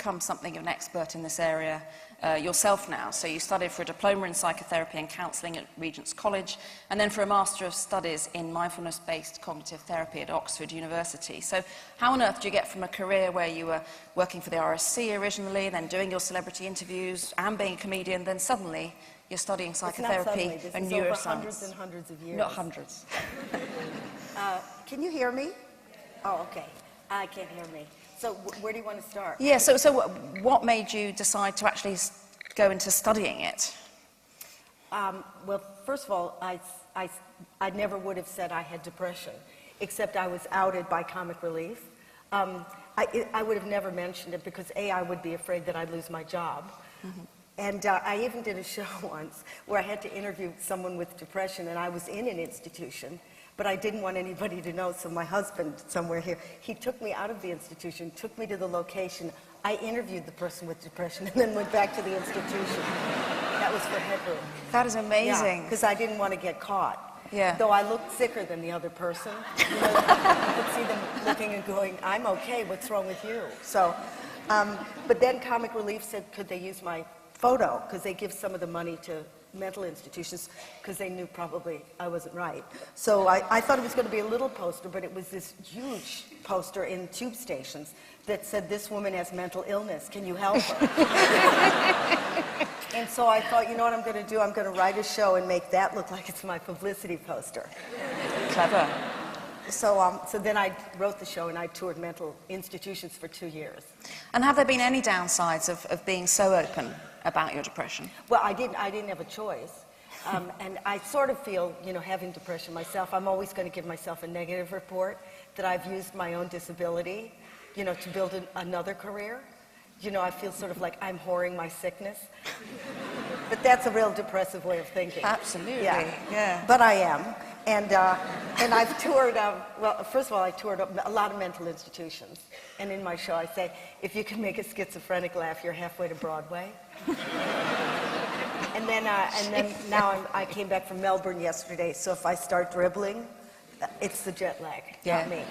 become something of an expert in this area yourself now. So you studied for a diploma in psychotherapy and counselling at Regent's College, and then for a Master of Studies in mindfulness-based cognitive therapy at Oxford University. So how on earth do you get from a career where you were working for the RSC originally, then doing your celebrity interviews and being a comedian, then suddenly you're studying psychotherapy and neuroscience? Over hundreds and hundreds of years. Not hundreds. Can you hear me? Oh, okay. I can't hear me. So where do you want to start? Yeah, so what made you decide to actually go into studying it? Well, first of all, I never would have said I had depression, except I was outed by Comic Relief. I would have never mentioned it because, A, I would be afraid that I'd lose my job. Mm-hmm. And I even did a show once where I had to interview someone with depression, and I was in an institution, but I didn't want anybody to know, so my husband, somewhere here, he took me out of the institution, took me to the location. I interviewed the person with depression and then went back to the institution. That was for headroom. That is amazing. Yeah, because I didn't want to get caught. Yeah. Though I looked sicker than the other person. You know, I could see them looking and going, I'm okay, what's wrong with you? So, but then Comic Relief said, could they use my photo? Because they give some of the money to mental institutions because they knew probably I wasn't right. So I thought it was going to be a little poster, but it was this huge poster in tube stations that said, this woman has mental illness, can you help her? And so I thought, you know what I'm going to do? I'm going to write a show and make that look like it's my publicity poster. Clever. So then I wrote the show and I toured mental institutions for 2 years. And have there been any downsides of being so open about your depression? Well, I didn't have a choice. And I sort of feel, you know, having depression myself, I'm always going to give myself a negative report that I've used my own disability, you know, to build another career. You know, I feel sort of like I'm whoring my sickness. But that's a real depressive way of thinking. Absolutely. Yeah. But I am. And I've toured, well, first of all, I toured a lot of mental institutions. And in my show, I say, if you can make a schizophrenic laugh, you're halfway to Broadway. And then now I came back from Melbourne yesterday, so if I start dribbling, it's the jet lag, not me.